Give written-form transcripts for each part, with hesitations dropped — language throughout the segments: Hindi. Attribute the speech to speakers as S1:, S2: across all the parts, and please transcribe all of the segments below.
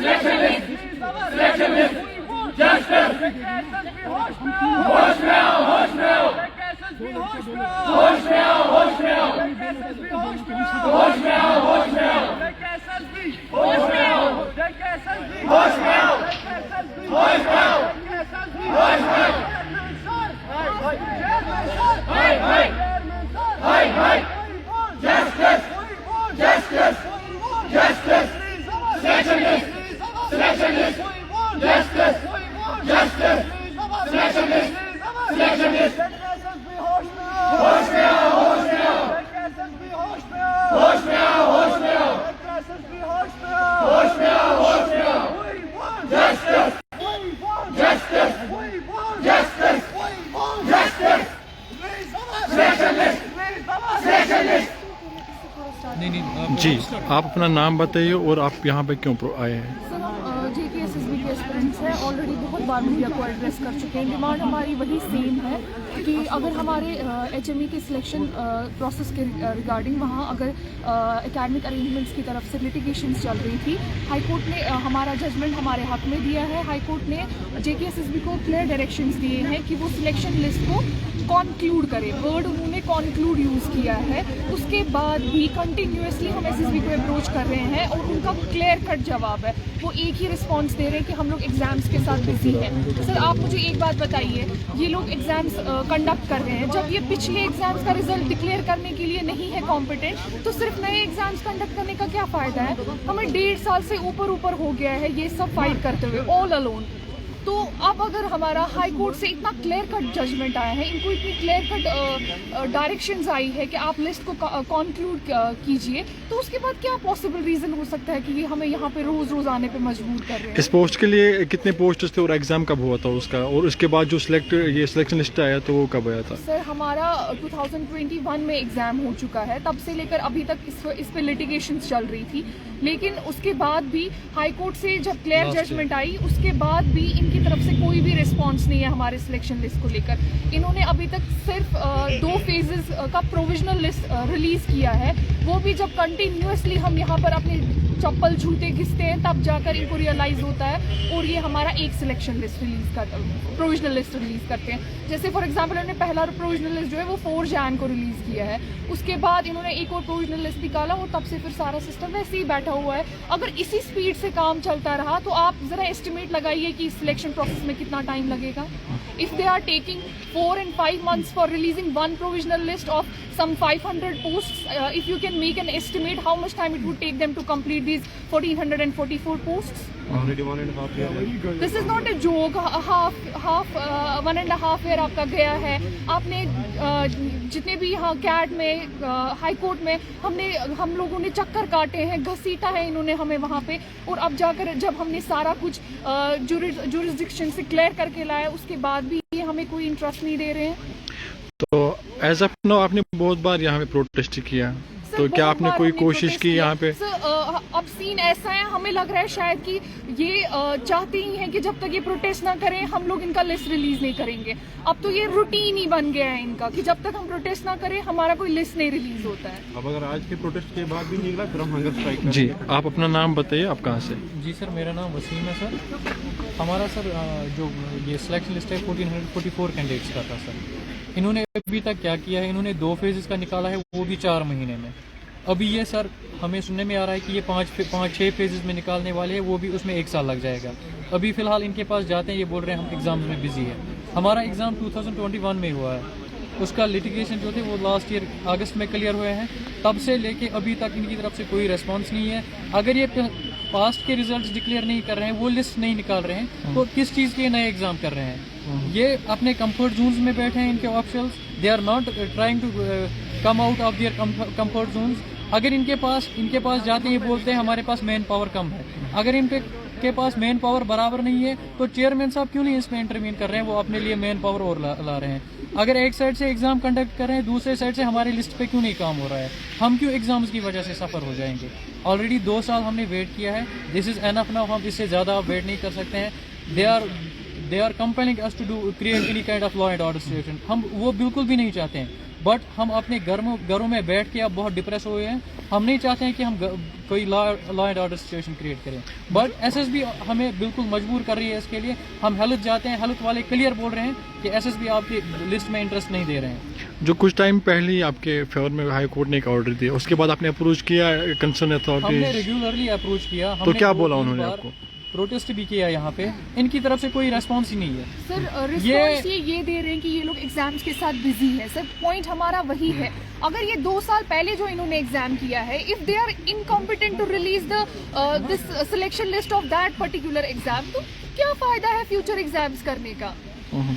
S1: Selection list. Selection list. Justice. होश में आओ. होश में आओ. होश में आओ. होश में आओ. होश में आओ. होश में आओ. होश में आओ. होश में आओ. होश में आओ. होश में आओ. होश में आओ. Hey, hey. Hey, hey. Justice. Justice. Justice. Selection list. Selection list. Justice. Justice. Selection list. Selection list. होश में आओ. होश में आओ. होश में आओ. होश में आओ. होश में आओ. होश में आओ. Justice. Justice. Justice. Justice. Selection list. Selection list.
S2: जी, आप अपना नाम बताइए और आप यहाँ पे क्यों आए हैं?
S3: सर, हम JKSSB के एस्पिरेंट्स हैं। ऑलरेडी बहुत बार मीडिया को एड्रेस कर चुके हैं। डिमांड हमारी वही सेम है कि अगर हमारे HME के सिलेक्शन प्रोसेस के रिगार्डिंग वहाँ अगर एकेडमिक अरेंजमेंट्स की तरफ से लिटिगेशंस चल रही थी, हाई कोर्ट ने हमारा जजमेंट हमारे हक में दिया है। हाई कोर्ट ने JKSSB को क्लियर डायरेक्शंस दिए हैं कि वो सिलेक्शन लिस्ट को कॉन्क्लूड करे। वर्ड उन्होंने कॉन्क्लूड यूज़ किया है। उसके बाद भी कंटिन्यूसली हम SSB को अप्रोच कर रहे हैं और उनका क्लियर कट जवाब है। वो एक ही रिस्पॉन्स दे रहे हैं कि हम लोग एग्ज़ाम्स के साथ बिजी हैं। सर, आप मुझे एक बात बताइए, ये लोग एग्ज़ाम्स कंडक्ट कर रहे हैं, जब ये पिछले एग्ज़ाम्स का रिजल्ट डिक्लेयर करने के लिए नहीं है कॉम्पिटेंट, तो सिर्फ नए एग्ज़ाम्स कंडक्ट करने का क्या फ़ायदा है? हमें 1.5 साल से ऊपर हो गया है ये सब फाइट करते हुए ऑल अलोन। तो अब अगर हमारा हाई कोर्ट से इतना क्लियर कट जजमेंट आया है, इनको इतनी क्लियर कट डायरेक्शंस आई है कि आप लिस्ट को कॉन्क्लूड कीजिए, तो उसके बाद क्या पॉसिबल रीज़न हो सकता है कि ये हमें यहाँ पे रोज़ आने पे मजबूर कर रहे हैं?
S2: इस पोस्ट के लिए कितने पोस्ट्स थे और एग्जाम कब हुआ था उसका, और उसके बाद जो सिलेक्शन लिस्ट आया तो वो कब आया था?
S3: सर, हमारा 2021 में एग्ज़ाम हो चुका है। तब से लेकर अभी तक इस पे लिटिगेशंस चल रही थी, लेकिन उसके बाद भी हाई कोर्ट से जब क्लियर जजमेंट आई, उसके बाद भी इनकी तरफ से कोई भी रिस्पांस नहीं है हमारे सिलेक्शन लिस्ट को लेकर। इन्होंने अभी तक सिर्फ 2 फेजेस का प्रोविजनल लिस्ट रिलीज़ किया है, वो भी जब कंटिन्यूसली हम यहाँ पर अपने चप्पल जूते घिसते हैं तब जाकर इनको रियलाइज़ होता है और ये हमारा एक सिलेक्शन लिस्ट रिलीज़ करते हैं, प्रोविजनल लिस्ट रिलीज़ करते हैं। जैसे फॉर एग्जांपल इन्होंने पहला प्रोविजनल लिस्ट जो है वो 4 जैन को रिलीज़ किया है, उसके बाद इन्होंने एक और प्रोविजनल लिस्ट निकाला और तब से फिर सारा सिस्टम वैसे ही बैठा हुआ है। अगर इसी स्पीड से काम चलता रहा तो आप ज़रा एस्टिमेट लगाइए कि सिलेक्शन प्रोसेस में कितना टाइम लगेगा। If they are taking 4 and 5 months for releasing one provisional list of some 500 posts, if you can make an estimate how much time it would take them to complete these 1444 posts?
S4: Already 1.5 years.
S3: This is not a joke. half 1.5 year आपका गया है। आपने जितने भी यहाँ कैट में हाई कोर्ट में हम लोगों ने चक्कर काटे हैं, घसीटा है इन्होंने हमें वहाँ पे, और अब जाकर जब हमने सारा कुछ जुरिस्डिक्शन से क्लियर करके लाया, उसके बाद भी ये हमें कोई इंटरेस्ट नहीं दे रहे हैं।
S2: तो एज ऑफ नाउ आपने बहुत बार यहाँ पे प्रोटेस्ट किया, तो क्या आपने कोई कोशिश की यहाँ पे?
S3: अब सीन ऐसा है, हमें लग रहा है शायद कि ये चाहते ही हैं कि जब तक ये प्रोटेस्ट ना करें हम लोग इनका लिस्ट रिलीज नहीं करेंगे। अब तो ये रूटीन ही बन गया है इनका कि जब तक हम प्रोटेस्ट ना करें हमारा कोई लिस्ट नहीं रिलीज होता है।
S4: अब अगर आज के प्रोटेस्ट के बाद भी निकला फिर हम हंगर स्ट्राइक करेंगे।
S2: जी, आप अपना नाम बताइए, आप कहाँ से?
S5: जी सर, मेरा नाम वसीम है सर। हमारा सर जो ये सिलेक्शन लिस्ट है 1444 कैंडिडेट्स का था सर। इन्होंने अभी तक क्या किया है, इन्होंने 2 फेजेस का निकाला है, वो भी 4 महीने में। अभी ये सर हमें सुनने में आ रहा है कि ये 5-6 फेजेस में निकालने वाले हैं, वो भी उसमें 1 साल लग जाएगा। अभी फ़िलहाल इनके पास जाते हैं, ये बोल रहे हैं हम एग्ज़ाम में बिजी है। हमारा एग्ज़ाम 2021 में हुआ है, उसका लिटिगेशन जो थे वो लास्ट ईयर अगस्त में क्लियर हुए हैं। तब से लेके अभी तक इनकी तरफ से कोई रेस्पॉन्स नहीं है। अगर ये पास्ट के रिजल्ट्स डिक्लेयर नहीं कर रहे हैं, वो लिस्ट नहीं निकाल रहे हैं, तो किस चीज़ के नए एग्ज़ाम कर रहे हैं? ये अपने कंफर्ट जोन्स में बैठे हैं, इनके officials, they are not trying to come out of their comfort zones. अगर इनके पास जाते हैं, ये बोलते हैं हमारे पास मैन पावर कम है। अगर इनके पास मैन पावर बराबर नहीं है तो चेयरमैन साहब क्यों नहीं इसमें इंटरवीन कर रहे हैं? वो अपने लिए मैन पावर और ला रहे हैं। अगर एक साइड से एग्जाम कंडक्ट कर रहे हैं, दूसरे साइड से हमारी लिस्ट पे क्यों नहीं काम हो रहा है? हम क्यों एग्जाम्स की वजह से सफ़र हो जाएंगे? ऑलरेडी 2 साल हमने वेट किया है, दिस इज़ एनफ नाउ। हम इससे ज़्यादा वेट नहीं कर सकते हैं। They are compelling us to create any kind of law and order situation. हम वो बिल्कुल भी नहीं चाहते हैं। बट हम अपने घरों में बैठ के अब बहुत डिप्रेस हुए हैं। हम नहीं चाहते हैं कि हम कोई law and order situation create करें, बट एसएसबी हमें बिल्कुल मजबूर कर रही है इसके लिए। हम हेल्थ जाते हैं, हेल्थ वाले क्लियर बोल रहे हैं कि एसएसबी आपकी लिस्ट में इंटरेस्ट नहीं दे रहे हैं।
S2: जो कुछ टाइम पहले ही आपके फेवर में हाई कोर्ट ने एक ऑर्डर दिया, उसके बाद आपने अप्रोच किया कंसर्न
S5: हमने
S2: अथॉरिटी?
S5: रेगुलरली अप्रोच किया।
S2: तो क्या बोला उन्होंने आपको?
S5: प्रोटेस्ट भी किया यहाँ पे, इनकी तरफ से कोई रेस्पॉन्स ही नहीं है।
S3: सर रिस्पॉन्स ये दे रहे हैं कि ये लोग एग्जाम्स के साथ बिजी है। सर पॉइंट हमारा वही है, अगर ये 2 साल पहले जो इन्होंने एग्जाम किया है, if they are incompetent to release this selection list of that particular exam, तो क्या फायदा है फ्यूचर एग्जाम्स करने का?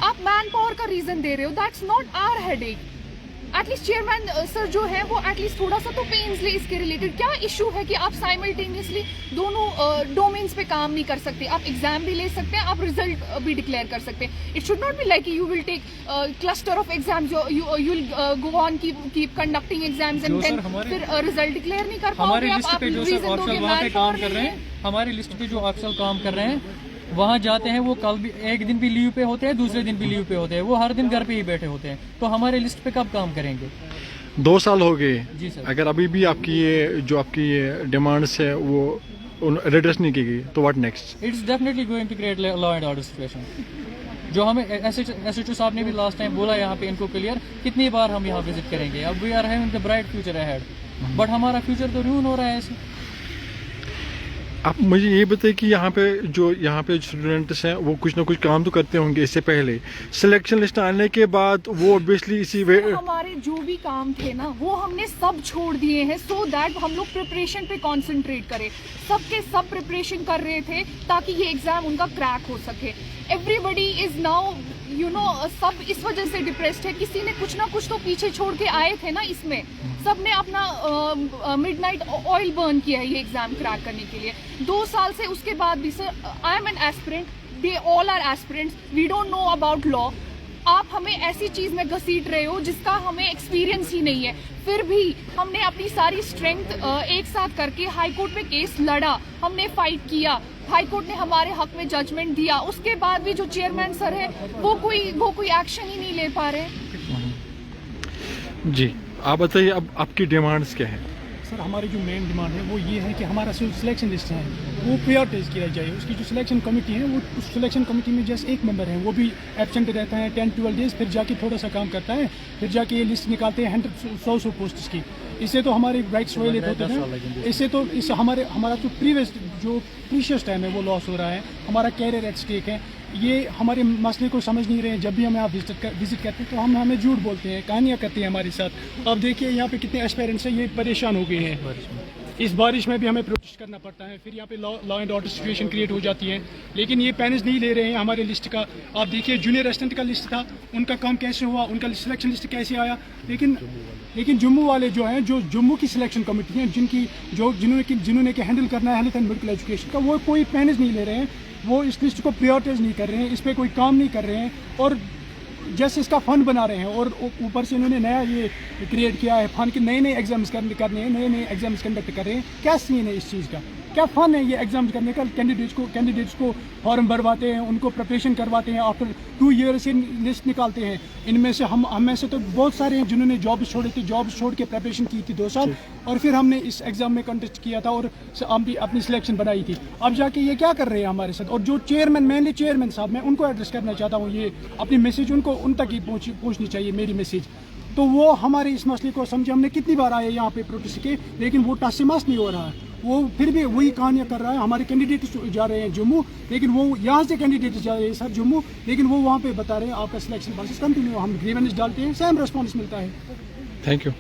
S3: आप मैन पावर का रीजन दे रहे हो, that's not our headache. At least chairman sir जो है वो एटलीस्ट थोड़ा सा तो पेन्स ले इसके रिलेटेड। क्या इशू है कि आप साइमल्टेनियसली दोनों डोमेन्स पे काम नहीं कर सकते? आप एग्जाम भी ले सकते हैं, आप रिजल्ट भी डिक्लेयर कर सकते हैं। It should not be like you will take cluster of exams, you will go on keep conducting exams and then फिर रिजल्ट डिक्लेयर नहीं कर पाओगे।
S5: हमारी लिस्ट पे जो सर ऑफिशियल वहाँ पे काम कर रहे हैं, हमारी लिस्ट पे जो ऑफिशियल काम कर रहे हैं, वहाँ जाते हैं वो कल भी एक दिन भी लीव पे होते हैं, दूसरे दिन भी लीव पे होते हैं, वो हर दिन घर पे ही बैठे होते हैं। तो हमारे लिस्ट पे कब काम करेंगे?
S2: 2 साल हो गए
S5: जी सर।
S2: अगर अभी भी आपकी ये डिमांड्स है वो एड्रेस नहीं की गई, तो what next?
S5: It's definitely going to create law and order situation. जो हमें एसएचओ साहब ने भी लास्ट टाइम बोला यहाँ पे इनको क्लियर, कितनी बार हम यहाँ विजिट करेंगे? अब we are having the bright future ahead, but हमारा फ्यूचर तो रूइन हो रहा है ऐसे।
S2: आप मुझे ये बताइए कि यहाँ पे स्टूडेंट्स हैं वो कुछ ना कुछ काम तो करते होंगे इससे पहले, सिलेक्शन लिस्ट आने के बाद वो ऑब्वियसली इसी वे
S3: हमारे जो भी काम थे ना वो हमने सब छोड़ दिए हैं, सो दैट हम लोग प्रिपरेशन पे कंसंट्रेट करें। सबके सब प्रिपरेशन कर रहे थे ताकि ये एग्जाम उनका क्रैक हो सके। एवरीबडी इज नाउ सब इस वजह से डिप्रेस्ड है। किसी ने कुछ ना कुछ तो पीछे छोड़ के आए थे ना, इसमें सबने अपना मिडनाइट ऑयल बर्न किया है ये एग्जाम क्रैक करने के लिए 2 साल से। उसके बाद भी sir, I am an aspirant, they all are aspirants, we don't know about law. आप हमें ऐसी चीज में घसीट रहे हो जिसका हमें एक्सपीरियंस ही नहीं है। फिर भी हमने अपनी सारी स्ट्रेंथ एक साथ करके हाई कोर्ट में केस लड़ा, हमने फाइट किया, हाई कोर्ट ने हमारे हक में जजमेंट दिया। उसके बाद भी जो चेयरमैन सर है वो कोई एक्शन ही नहीं ले पा रहे।
S2: जी आप बताइए, अब आपकी डिमांड्स क्या है?
S6: सर हमारी जो मेन डिमांड है वो ये है कि हमारा जो सिलेक्शन लिस्ट है वो प्रायोरिटाइज किया जाए। उसकी जो सिलेक्शन कमेटी है वो उस सिलेक्शन कमेटी में जैसे एक मेंबर है वो भी एब्सेंट रहता है 10-12 डेज, फिर जाके थोड़ा सा काम करता है, फिर जाके ये लिस्ट निकालते हैं 100 पोस्ट्स की। इससे तो हमारे राइट्स वायलेट होते हैं। इससे तो हमारा जो प्रीशियस टाइम है वो लॉस हो रहा है, हमारा कैरियर एट स्टेक है। ये हमारे मसले को समझ नहीं रहे हैं। जब भी हम यहाँ विजिट करते हैं तो हमें झूठ बोलते हैं, कहानियाँ करते हैं हमारे साथ। अब देखिए यहाँ पे कितने एस्पायरेंट्स हैं, ये परेशान हो गए हैं। इस बारिश में भी हमें प्रोटेस्ट करना पड़ता है, फिर यहाँ पे law and order situation create हो जाती है। लेकिन ये पेनेज नहीं ले रहे हैं हमारे लिस्ट का। आप देखिए जूनियर असिस्टेंट का लिस्ट था, उनका काम कैसे हुआ, उनका सिलेक्शन लिस्ट कैसे आया। लेकिन जम्मू वाले जो हैं, जो जम्मू की सिलेक्शन कमेटी है जिन्होंने कि हैंडल करना है हेल्थ एंड मेडिकल एजुकेशन का, वो कोई पेनेज नहीं ले रहे हैं। वो इस लिस्ट को प्रायोरिटाइज नहीं कर रहे हैं, इस पर कोई काम नहीं कर रहे हैं और जैसे इसका फंड बना रहे हैं। और ऊपर से इन्होंने नया ये क्रिएट किया है फंड कि नए एग्जाम्स करने हैं, नए एग्जाम्स कंडक्ट कर रहे हैं। क्या सीन है इस चीज़ का? क्या फन है ये एग्जाम्स करने का? कैंडिडेट्स को फॉर्म भरवाते हैं, उनको प्रिपरेशन करवाते हैं, आफ्टर 2 ईयर से लिस्ट निकालते हैं। इनमें से हम में से तो बहुत सारे हैं जिन्होंने जॉब छोड़ी थी, जॉब छोड़ के प्रिपरेशन की थी 2 साल, और फिर हमने इस एग्जाम में कंटेस्ट किया था और हम भी अपनी सिलेक्शन बनाई थी। अब जाके ये क्या कर रहे हैं हमारे साथ? और जो मेनली चेयरमैन साहब, मैं उनको एड्रेस करना चाहता हूँ, ये अपनी मैसेज उन तक ही पहुँचनी चाहिए मेरी मैसेज। तो वो हमारे इस मसले को समझे। हमने कितनी बार आए यहाँ पे प्रोटेस्ट के, लेकिन वो टस से मस नहीं हो रहा है। वो फिर भी वही कहानियाँ कर रहा है। हमारे कैंडिडेट जा रहे हैं जम्मू, लेकिन वो यहाँ से कैंडिडेट जा रहे हैं सर जम्मू, लेकिन वो वहाँ पे बता रहे हैं आपका सिलेक्शन प्रोसेस कंटिन्यू। हम ग्रीवेंस डालते हैं, सेम रिस्पॉन्स मिलता है।
S2: Thank you.